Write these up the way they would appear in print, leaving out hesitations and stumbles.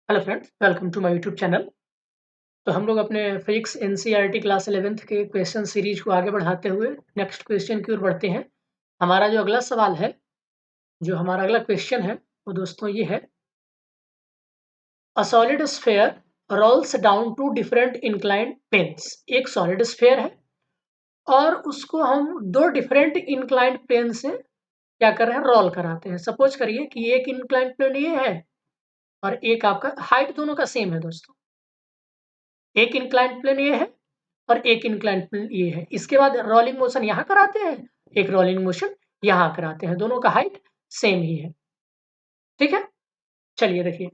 Hello friends, welcome to my YouTube channel. तो हम लोग अपने फिजिक्स एनसीईआरटी क्लास 11th के क्वेश्चन सीरीज को आगे बढ़ाते हुए नेक्स्ट क्वेश्चन की ओर बढ़ते हैं। हमारा जो अगला सवाल है, जो हमारा अगला क्वेश्चन है, वो दोस्तों ये है, a solid sphere rolls down to different inclined planes. एक सॉलिड स्फेयर है और उसको हम दो डिफरेंट इंक्लाइंड प्लेन से क्या कर रहे हैं, रोल कराते हैं। सपोज करिए कि एक इंक्लाइंड प्लेन ये है और एक आपका हाइट दोनों का सेम है दोस्तों। एक इंक्लाइंड प्लेन ये है और एक इंक्लाइंड प्लेन ये है। इसके बाद रोलिंग मोशन यहाँ कराते हैं, एक रोलिंग मोशन यहाँ कराते हैं, दोनों का हाइट सेम ही है। ठीक है, चलिए देखिए,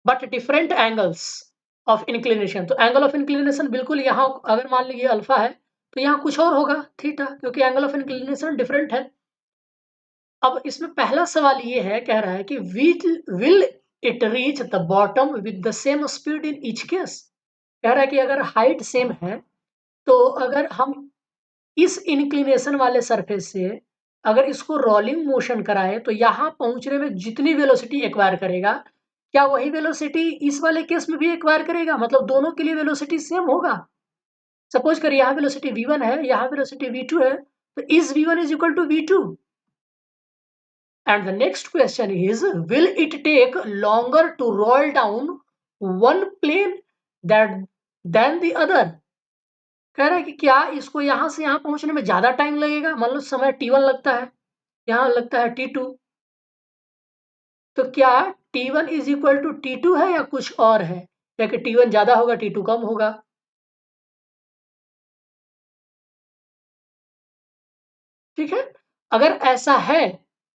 but different angles of inclination. तो एंगल ऑफ इंक्लिनेशन बिल्कुल यहाँ, अगर मान लीजिए अल्फा है तो यहाँ कुछ और होगा थीटा, क्योंकि एंगल ऑफ इंक्लिनेशन डिफरेंट है। अब इसमें पहला सवाल ये है, कह रहा है कि will it reach the bottom with the same speed in each case. कह रहा है कि अगर हाइट सेम है तो अगर हम इस इंक्लिनेशन वाले सरफेस से अगर इसको रोलिंग मोशन कराएं तो यहाँ पहुंचने में जितनी वेलोसिटी एक्वायर करेगा, क्या वही वेलोसिटी इस वाले केस में भी एक्वायर करेगा? मतलब दोनों के लिए वेलोसिटी सेम होगा। सपोज करिए यहाँ वेलोसिटी v1 है, यहाँ वेलोसिटी v2 है, तो is v1 is equal to v2। And the next question is, will it take longer to roll down one plane that then the other. कह रहा है कि क्या इसको यहाँ से यहाँ पहुंचने में ज्यादा टाइम लगेगा? मान लो समय t1 लगता है, यहाँ लगता है t2, तो क्या t1 is equal to t2 है या कुछ और है, या कि t1 ज्यादा होगा t2 कम होगा? ठीक है, अगर ऐसा है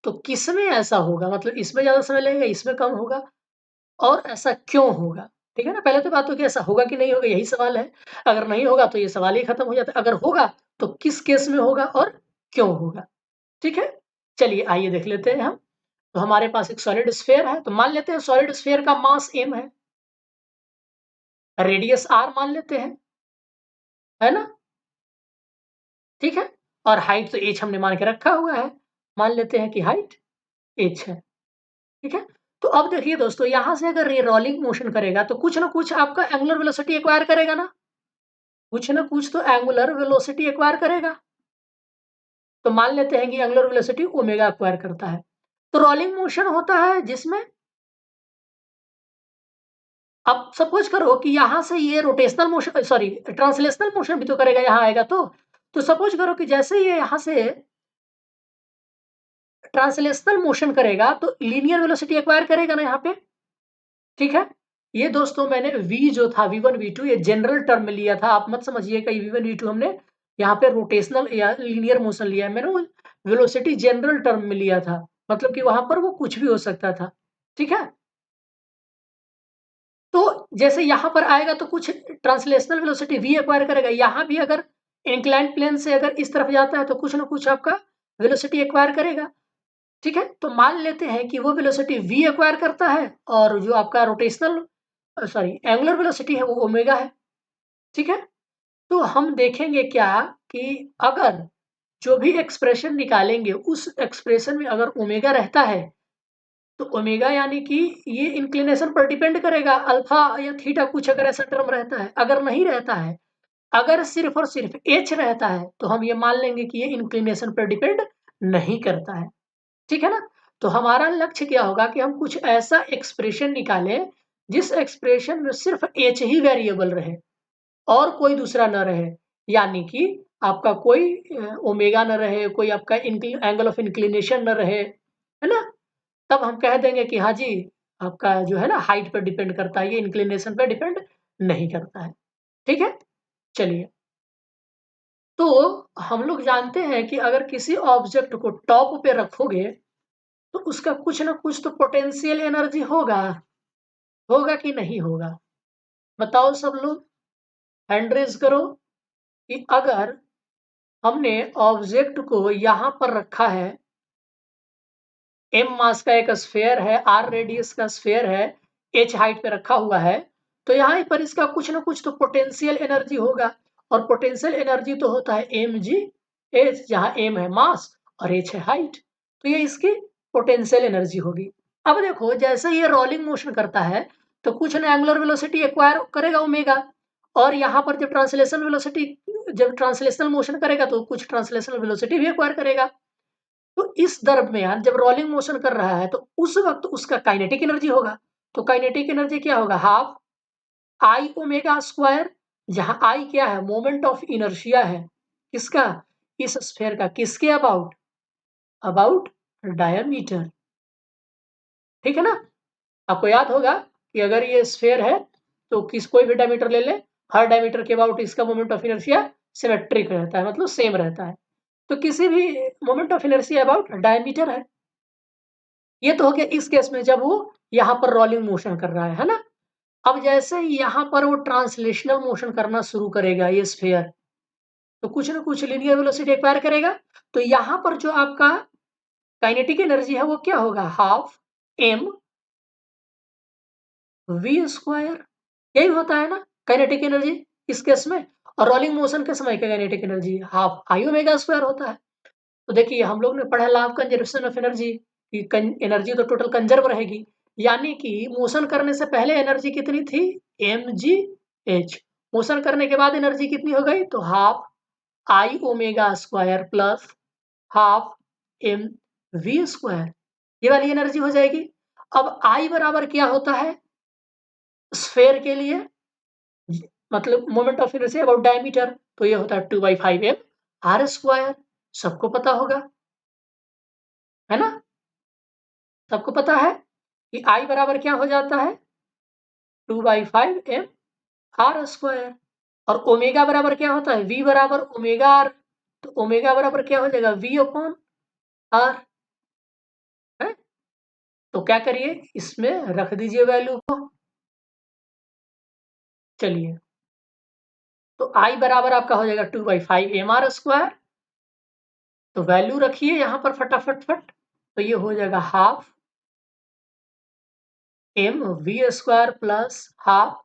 तो किसमें ऐसा होगा, मतलब इसमें ज्यादा समय लगेगा, इसमें कम होगा, और ऐसा क्यों होगा? ठीक है ना, पहले तो बात हो कि ऐसा होगा कि नहीं होगा, यही सवाल है। अगर नहीं होगा तो ये सवाल ही खत्म हो जाता है, अगर होगा तो किस केस में होगा और क्यों होगा। ठीक है, चलिए आइए देख लेते हैं हम। तो हमारे पास एक सॉलिड स्फेयर है, तो मान लेते हैं सॉलिड स्फेयर का मास m है, रेडियस r मान लेते हैं, है ना? ठीक है, और हाइट तो h हमने मान के रखा हुआ है, मान लेते हैं कि हाइट h है। ठीक है, तो अब देखिए दोस्तों, यहां से अगर ये रोलिंग मोशन करेगा तो कुछ ना कुछ आपका एंगुलर वेलोसिटी एक्वायर करेगा ना, कुछ ना कुछ तो एंगुलर वेलोसिटी एक्वायर करेगा। तो मान लेते हैं कि एंगुलर वेलोसिटी ओमेगा एक्वायर करता है। तो रोलिंग मोशन होता है जिसमें, अब सपोज करो कि यहां से ये rotational motion, sorry translational motion भी तो करेगा, यहां आएगा तो सपोज करो कि जैसे ये यहां से ट्रांसलेशनल मोशन करेगा तो लीनियर वेलोसिटी एक्वायर करेगा ना यहाँ पे। ठीक है, ये दोस्तों मैंने v जो था v1 v2 ये जनरल टर्म में लिया था, आप मत समझिएगा ये v1 v2 हमने यहाँ पे रोटेशनल या लीनियर मोशन लिया है, मैंने वो वेलोसिटी जनरल टर्म में लिया था, मतलब कि वहां पर वो कुछ भी हो सकता था। ठीक है, तो जैसे यहाँ पर आएगा तो कुछ ट्रांसलेशनल वेलोसिटी v एक्वायर करेगा, यहाँ भी अगर इंक्लाइंड प्लेन से अगर इस तरफ जाता है तो कुछ ना कुछ आपका वेलोसिटी एक्वायर करेगा। ठीक है, तो मान लेते हैं कि वो वेलोसिटी v एक्वायर करता है और जो आपका रोटेशनल, सॉरी एंगुलर वेलोसिटी है वो ओमेगा है। ठीक है, तो हम देखेंगे क्या कि अगर जो भी एक्सप्रेशन निकालेंगे उस एक्सप्रेशन में अगर ओमेगा रहता है तो ओमेगा यानी कि ये इंक्लिनेशन पर डिपेंड करेगा, अल्फा या थीटा कुछ अगर ऐसा टर्म रहता है। अगर नहीं रहता है, अगर सिर्फ और सिर्फ एच रहता है तो हम ये मान लेंगे कि ये इंक्लिनेशन पर डिपेंड नहीं करता है। ठीक है ना, तो हमारा लक्ष्य क्या होगा कि हम कुछ ऐसा एक्सप्रेशन निकालें जिस एक्सप्रेशन में सिर्फ एच ही वेरिएबल रहे और कोई दूसरा न रहे, यानी कि आपका कोई ओमेगा न रहे, कोई आपका एंगल ऑफ इंक्लिनेशन न रहे, है ना? तब हम कह देंगे कि हाँ जी, आपका जो है ना हाइट पर डिपेंड करता है, ये इंक्लिनेशन पर डिपेंड नहीं करता है। ठीक है, चलिए, तो हम लोग जानते हैं कि अगर किसी ऑब्जेक्ट को टॉप पे रखोगे तो उसका कुछ ना कुछ तो पोटेंशियल एनर्जी होगा, होगा कि नहीं होगा? बताओ सब लोग, हैंड रेज करो कि अगर हमने ऑब्जेक्ट को यहाँ पर रखा है, m मास का एक स्फेयर है, r रेडियस का स्फेयर है, h हाइट पे रखा हुआ है, तो यहाँ पर इसका कुछ ना कुछ तो पोटेंशियल एनर्जी होगा, और पोटेंशियल एनर्जी तो होता है mg h, जहाँ m है मास और h है हाइट, तो ये इसकी पोटेंशियल एनर्जी होगी। अब देखो जैसे ये रोलिंग मोशन करता है तो कुछ ना एंगुलर वेलोसिटी एक्वायर करेगा ओमेगा, और यहाँ पर जब ट्रांसलेशनल मोशन करेगा तो कुछ ट्रांसलेशनल वेलोसिटी भी एक्वायर करेगा। तो इस दरमियान जब रोलिंग मोशन कर रहा है तो उस वक्त उसका काइनेटिक एनर्जी होगा। तो काइनेटिक एनर्जी क्या होगा? हाफ आई ओमेगा स्क्वायर, जहां आई क्या है? मोमेंट ऑफ इनर्शिया है। किसका? इस स्फीयर का। किसके अबाउट? About diameter. ठीक है ना? आपको याद होगा कि अगर ये स्फीयर है तो कोई भी डायमीटर ले ले, हर डायमीटर के अबाउट इसका मोमेंट ऑफ इनर्शिया सिमेट्रिक रहता है, मतलब सेम रहता है। तो किसी भी moment of inertia about diameter है। ये तो हो गया इस केस में जब वो यहाँ पर रोलिंग मोशन कर रहा है ना? अब जैसे यहाँ पर वो ट्रांसलेशनल मोशन करना शुरू करेगा ये स्फीयर, तो कुछ ना कुछ लीनियर वेलोसिटी एक्वायर करेगा। तो यहाँ पर जो आपका काइनेटिक एनर्जी है वो क्या होगा? Half M V square. यही होता है ना काइनेटिक एनर्जी इस केस में। और रोलिंग मोशन के समय का kinetic energy half I omega square होता है। तो देखिए हम लोग ने पढ़ा law of conservation of energy कि एनर्जी तो टोटल कंजर्व रहेगी, यानी कि मोशन करने से पहले एनर्जी कितनी थी? M G H. मोशन करने के बाद एनर्जी कितनी हो गई? तो half I omega square plus half M V square, ये वाली एनर्जी हो जाएगी। अब आई बराबर क्या होता है स्फेयर के लिए? मतलब moment of inertia about diameter, तो ये होता है 2/5 m आर स्क्वायर। सबको पता होगा, है ना? सबको पता है कि आई बराबर क्या हो जाता है? 2/5 m आर स्क्वायर। और ओमेगा बराबर क्या होता है? वी बराबर ओमेगा आर। तो ओमेगा बराबर क्या हो जाएगा? V upon R. है? तो क्या करिए, इसमें रख दीजिए वैल्यू को। चलिए, तो आई बराबर आपका हो जाएगा 2/5 m आर स्क्वायर। तो वैल्यू रखिए यहाँ पर फटाफट फट। तो ये हो जाएगा half M V square plus half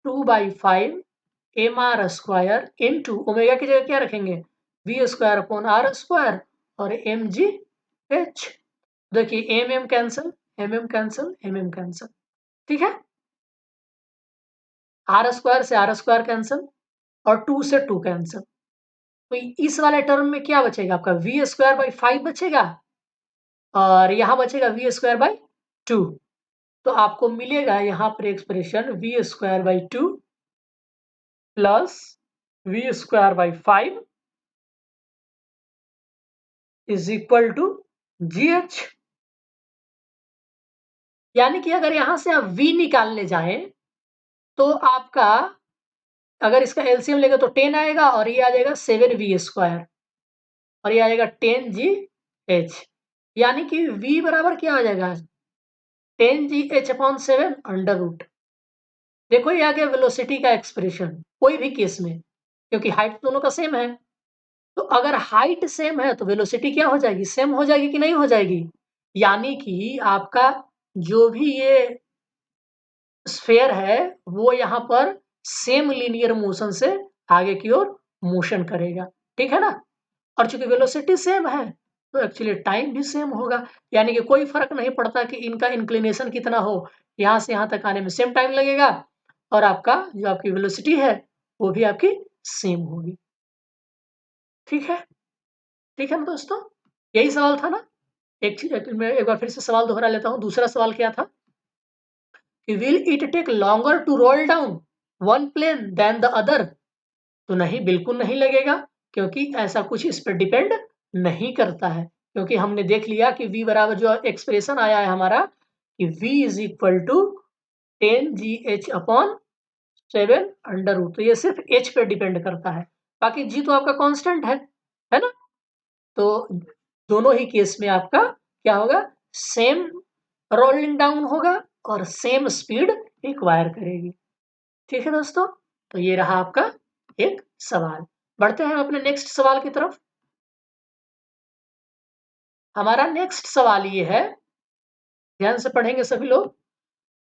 2/5 M R square into omega की जगह क्या रखेंगे? V square upon R square और एम जी एच। देखिए M M cancel, M M cancel, M M cancel. ठीक है, आर स्क्वायर से आर स्क्वायर कैंसल और 2 से 2 कैंसल। तो इस वाले टर्म में क्या बचेगा आपका? वी स्क्वायर बाई 5 बचेगा और यहाँ बचेगा वी स्क्वायर बाई 2। तो आपको मिलेगा यहाँ पर expression V square by 2 plus V square by 5 is equal to G H. यानी कि अगर यहां से आप v निकालने जाएं तो आपका, अगर इसका एलसीएम लेगा तो 10 आएगा और ये आ जाएगा 7v स्क्वायर और ये आ जाएगा 10gh। यानी कि v बराबर क्या आ जाएगा? 10gh upon 7 under root. देखो ये आ गया वेलोसिटी का एक्सप्रेशन कोई भी केस में, क्योंकि हाइट दोनों का सेम है। तो अगर हाइट सेम है तो वेलोसिटी क्या हो जाएगी? सेम हो जाएगी कि नहीं हो जाएगी? यानी कि आपका जो भी ये स्फेयर है वो यहाँ पर सेम लीनियर मोशन से आगे की ओर मोशन करेगा। ठीक है ना? और चूंकि वेलोसिटी सेम है तो एक्चुअली टाइम भी सेम होगा, यानी कि कोई फर्क नहीं पड़ता कि इनका इंक्लिनेशन कितना हो, यहाँ से यहाँ तक आने में सेम टाइम लगेगा और आपका जो आपकी वेलोसिटी है वो भी आपकी सेम होगी। ठीक है? ठीक है ना दोस्तों? यही सवाल था ना? मैं एक बार फिर से सवाल दोहरा लेता हूँ। दूसरा सवाल क्या था कि will it take longer to roll down one plane then the other? तो नहीं, बिल्कुल नहीं लगेगा, क्योंकि ऐसा कुछ इस पर डिपेंड नहीं करता है। क्योंकि हमने देख लिया कि v बराबर जो एक्सप्रेशन आया है हमारा कि v is equal to 10gh upon 7 under root. तो ये सिर्फ h पे डिपेंड करता है, बाकी g तो आपका कांस्टेंट है ना? तो दोनों ही केस में आपका क्या होगा? सेम रोलिंग डाउन होगा और सेम स्पीड एक्वायर करेगी। ठीक है दोस्तों, तो ये रहा आपका एक सवाल। बढ़ते हैं अपने नेक्स्ट सवाल की तरफ। हमारा नेक्स्ट सवाल ये है, ध्यान से पढ़ेंगे सभी लोग।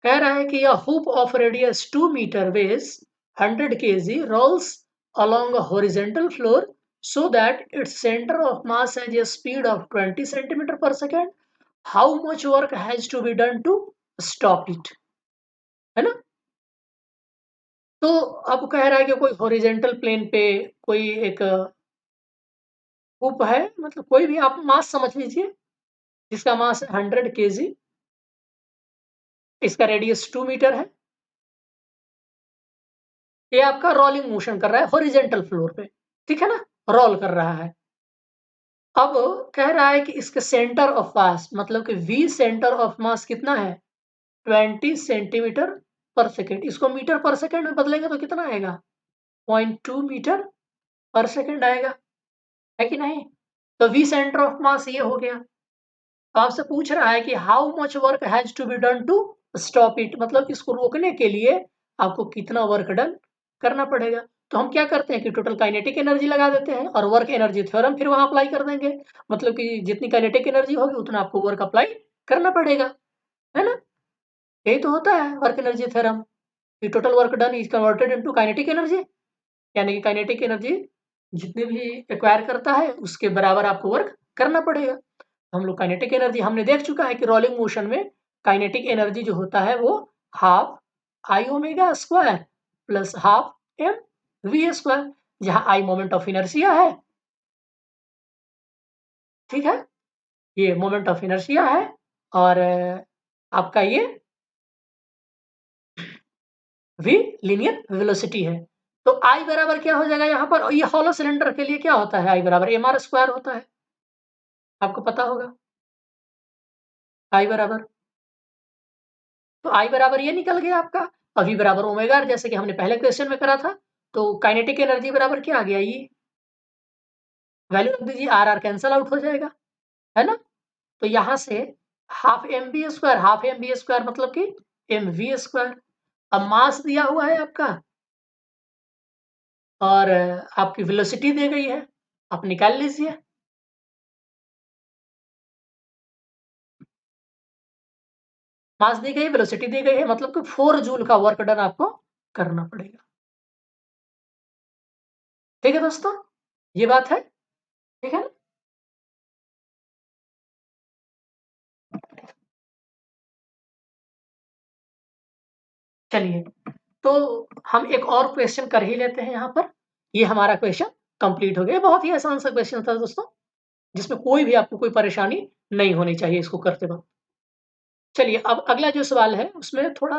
कह रहा है कि a hoop of radius 2 meter weighs 100 kg rolls along a horizontal floor so that its center of mass has a speed of 20 centimeter per second how much work has to be done to stop it, है ना। तो अब कह रहा है कि कोई horizontal plane पे कोई एक उप है, मतलब कोई भी आप मास समझ लीजिए, जिसका मास 100 केजी, इसका रेडियस 2 मीटर है। ये आपका रोलिंग मोशन कर रहा है हॉरिजेंटल फ्लोर पे, ठीक है ना, रोल कर रहा है। अब कह रहा है कि इसके सेंटर ऑफ मास, मतलब कि वी सेंटर ऑफ मास कितना है, 20 सेंटीमीटर पर सेकेंड। इसको मीटर पर सेकेंड में बदलेंगे तो कितना आएगा, 0.2 मीटर पर सेकेंड आएगा, है कि नहीं। तो वी सेंटर ऑफ मास ये हो गया। तो आपसे पूछ रहा है कि how much work has to be done to stop it, मतलब इसको रोकने के लिए आपको कितना वर्क डन करना पड़ेगा। तो हम क्या करते हैं कि टोटल काइनेटिक एनर्जी लगा देते हैं और वर्क एनर्जी थ्योरम फिर वहां अप्लाई कर देंगे, मतलब कि जितनी काइनेटिक एनर्जी होगी उतना आपको वर्क अप्लाई करना पड़ेगा, है ना। यही तो होता है वर्क एनर्जी थ्योरम, कि total work done is converted into kinetic energy, यानी कि काइनेटिक एनर्जी जितनी भी एक्वायर करता है उसके बराबर आपको वर्क करना पड़ेगा। हम लोग काइनेटिक एनर्जी हमने देख चुका है कि रोलिंग मोशन में काइनेटिक एनर्जी जो होता है वो half I omega square plus half M V square, जहां आई मोमेंट ऑफ इनर्शिया है, ठीक है, ये मोमेंट ऑफ इनर्शिया है, और आपका ये वी लीनियर वेलोसिटी है। तो आई बराबर क्या हो जाएगा यहाँ पर, और ये हॉलो सिलेंडर के लिए क्या होता है, आई बराबर एम आर स्क्वायर होता है, आपको पता होगा। आई बराबर, तो आई बराबर ये निकल गया आपका, और वी बराबर ओमेगा, जैसे कि हमने पहले क्वेश्चन में करा था। तो काइनेटिक एनर्जी बराबर क्या आ गया, ये वैल्यू रख दीजिए, आर आर कैंसल आउट हो जाएगा, है ना। तो यहाँ से half M B square, half M B square मतलब कि एम वी स्क्वायर। अब मास दिया हुआ है आपका, और आपकी वेलोसिटी दी गई है, आप निकाल लीजिए। मास दी गई, वेलोसिटी दी गई है, मतलब कि 4 जूल का वर्क डन आपको करना पड़ेगा। ठीक है दोस्तों, ये बात है, ठीक है ना। चलिए, तो हम एक और क्वेश्चन कर ही लेते हैं यहाँ पर। ये हमारा क्वेश्चन कंप्लीट हो गया। बहुत ही आसान सा क्वेश्चन था दोस्तों, जिसमें कोई भी आपको कोई परेशानी नहीं होनी चाहिए इसको करते वक्त। चलिए, अब अगला जो सवाल है उसमें थोड़ा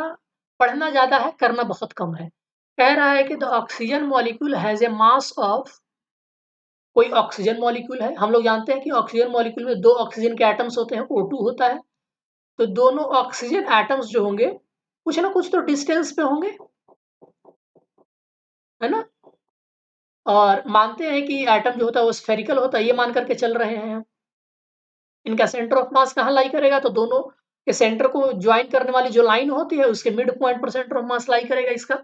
पढ़ना ज्यादा है, करना बहुत कम है। कह रहा है कि the oxygen molecule has a mass of, कोई ऑक्सीजन मॉलिक्यूल है, हम लोग जानते हैं कि ऑक्सीजन मॉलिक्यूल में 2 ऑक्सीजन के एटम्स होते हैं, O2 होता है। तो दोनों ऑक्सीजन एटम्स जो होंगे कुछ ना कुछ तो डिस्टेंस पे होंगे, है ना। और मानते हैं कि एटम जो होता है वो स्फेरिकल होता है, ये मान करके चल रहे हैं हम। इनका सेंटर ऑफ मास कहाँ लाई करेगा, तो दोनों के सेंटर को ज्वाइन करने वाली जो लाइन होती है उसके मिड पॉइंट पर सेंटर ऑफ मास लाई करेगा इसका।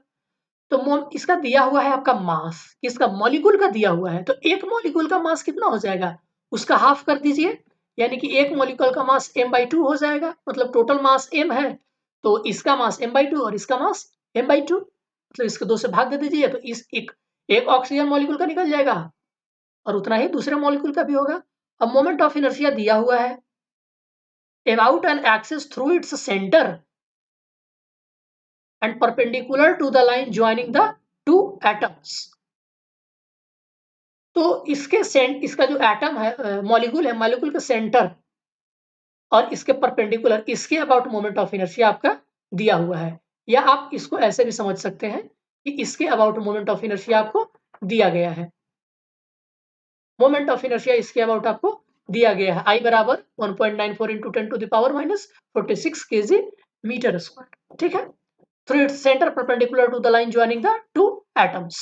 तो इसका दिया हुआ है आपका मास, किसका, मॉलिक्यूल का दिया हुआ है। तो एक मॉलिक्यूल का मास कितना हो जाएगा, उसका हाफ कर दीजिए, यानी कि एक मॉलिक्यूल का मास m/2 हो जाएगा, मतलब टोटल मास m है, तो इसका मास m/2 और इसका मास m/2, मतलब इसको 2 से भाग दे दीजिए, तो इस एक ऑक्सीजन मॉलिक्यूल का निकल जाएगा, और उतना ही दूसरे मॉलिक्यूल का भी होगा। अब मोमेंट ऑफ इनर्शिया दिया हुआ है, about an axis through its center and perpendicular to the line joining the two atoms। तो इसका जो एटम है, मॉलिक्यूल है, मॉलिक्यूल का सेंटर और इसके परपेंडिकुलर, इसके अबाउट मोमेंट ऑफ इनर्शिया आपका दिया हुआ है। या आप इसको ऐसे भी समझ सकते हैं कि इसके अबाउट मोमेंट ऑफ इनर्शिया आपको दिया गया है। मोमेंट ऑफ इनर्शिया इसके अबाउट आपको दिया गया है, आई बराबर 1.94 into 10 to the power minus 46 KG metre square, ठीक है। Through its center perpendicular to the line joining the two atoms.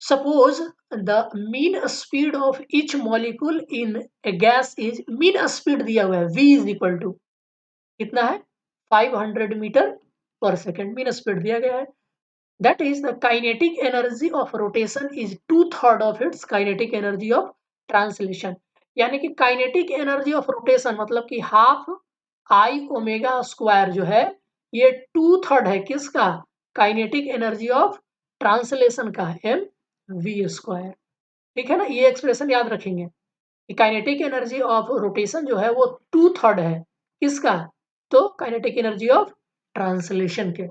Suppose the mean speed of each molecule in a gas is, mean speed दिया हुआ है v is equal to कितना है, 500 metre पर second mean speed दिया गया है। That is the kinetic energy of rotation is 2/3 of its kinetic energy of translation। यानी कि काइनेटिक एनर्जी ऑफ रोटेशन मतलब कि हाफ आई ओमेगा स्क्वायर जो है ये 2/3 है किसका, काइनेटिक एनर्जी ऑफ ट्रांसलेशन का, एम वी स्क्वायर, ठीक है ना। ये एक्सप्रेशन याद रखेंगे। काइनेटिक एनर्जी ऑफ रोटेशन जो है वो 2/3 है किसका? तो काइनेटिक एनर्जी ऑफ ट्रांसलेशन के।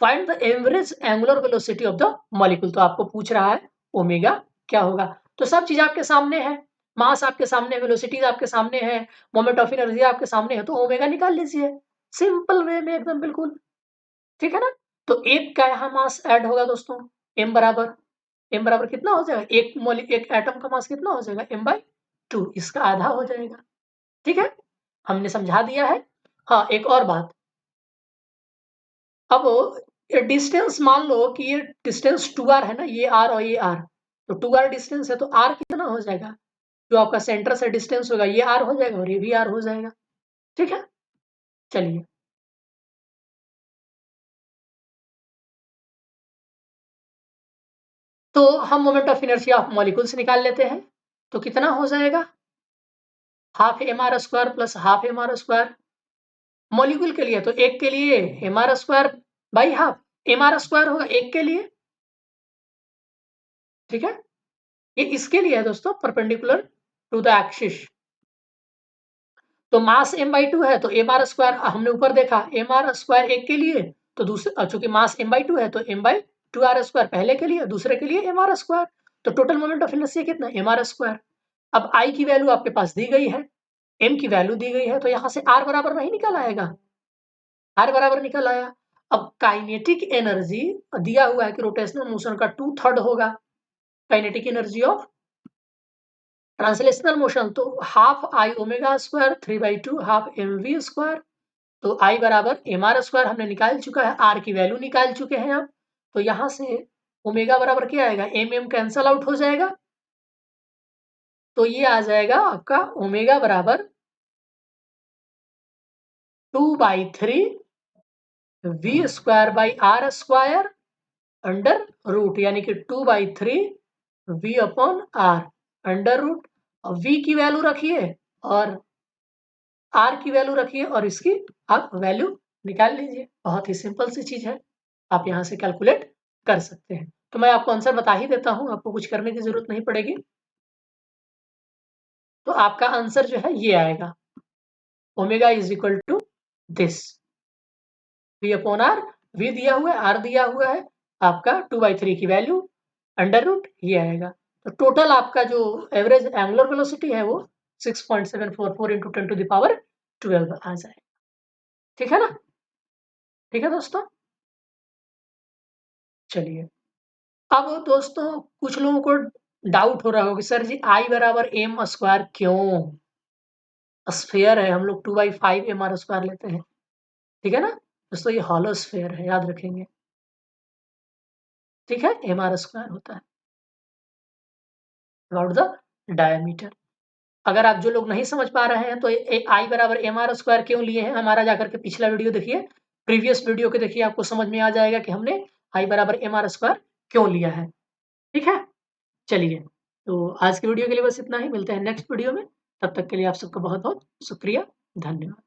Find the average angular velocity of the molecule, तो आपको पूछ रहा है ओमेगा क्या होगा। तो सब चीज आपके सामने है, मास आपके सामने, वेलोसिटीज आपके सामने है, मोमेंट ऑफ इनर्जी आपके सामने है, तो ओमेगा निकाल लीजिए सिंपल वे में एकदम बिल्कुल। ठीक है ना? तो एक का यहाँ मास ऐड होगा दोस्तों, एम बराबर कितना हो जाएगा, एक एटम का मास कितना हो जाएगा, m/2, इसका आधा हो जाएगा। ठीक है, हमने समझा दिया है। हाँ, एक और बात, अब डिस्टेंस मान लो कि ये डिस्टेंस 2r है ना, ये r और ये r, तो 2r डिस्टेंस है, तो r कितना हो जाएगा, जो आपका सेंटर से डिस्टेंस होगा ये r हो जाएगा और ये भी r हो जाएगा। ठीक है, चलिए तो हम moment of inertia of molecules निकाल लेते हैं। तो कितना हो जाएगा, half M R square plus half M R square molecule के लिए, तो एक के लिए M R square by half M R square होगा एक के लिए। ठीक है, ये इसके लिए है दोस्तों, परपेंडिकुलर टू द एक्सिस। तो मास m/2 है तो एम आर स्क्वायर, हमने ऊपर देखा एम आर स्क्वायर एक के लिए, तो दूसरे चूंकि मास m/2 है तो m/2r² पहले के लिए, दूसरे के लिए एम आर स्क्वायर। तो टोटल मोमेंट ऑफ इनर्शिया कितना, एम आर स्क्वायर। अब I की वैल्यू आपके पास दी गई है, m की वैल्यू दी गई है, तो यहाँ से r बराबर नहीं निकल आएगा, r बराबर निकल आया। अब काइनेटिक एनर्जी दिया हुआ है कि रोटेशनल मोशन का 2/3 होगा kinetic energy of translational motion, तो half I omega square 3/2 half M V square. तो आई बराबर एम आर स्क्वायर हमने निकाल चुका है, आर की वैल्यू निकाल चुके हैं आप, तो यहां से ओमेगा बराबर क्या आएगा, एम एम कैंसल आउट हो जाएगा, तो ये आ जाएगा आपका ओमेगा बराबर 2/3 V square by R square under root, यानी कि 2/3 V upon R under root. V की वैल्यू रखिए और आर की वैल्यू रखिए और इसकी आप वैल्यू निकाल लीजिए, बहुत ही सिंपल सी चीज है, आप यहाँ से कैलकुलेट कर सकते हैं। तो मैं आपको आंसर बता ही देता हूँ, आपको कुछ करने की जरूरत नहीं पड़ेगी। तो आपका आंसर जो है ये आएगा, omega is equal to this, V upon R, V दिया हुआ है, आर दिया हुआ है, आपका 2/3 की वैल्यू अंडर रूट ये आएगा। तो टोटल आपका जो एवरेज एंगुलर वेलोसिटी है वो 6.744 इंटू 10⁻12 आ जाए। ठीक है ना? ठीक है दोस्तों, चलिए अब दोस्तों कुछ लोगों को डाउट हो रहा होगा कि सर जी आई बराबर एम स्क्वायर क्यों, स्फेयर है, हम लोग 2/5 एम आर स्क्वायर लेते हैं। ठीक है ना दोस्तों, ये हॉलो स्फेयर है, याद रखेंगे। ठीक है, एम आर स्क्वायर होता है अबाउट द डायमीटर। अगर आप जो लोग नहीं समझ पा रहे हैं तो आई बराबर एम आर स्क्वायर क्यों लिए हैं, हमारा जाकर के पिछला वीडियो देखिए, प्रीवियस वीडियो के देखिए, आपको समझ में आ जाएगा कि हमने आई बराबर एम आर स्क्वायर क्यों लिया है। ठीक है, चलिए तो आज के वीडियो के लिए बस इतना ही, मिलते हैं नेक्स्ट वीडियो में, तब तक के लिए आप सबका बहुत बहुत शुक्रिया, धन्यवाद।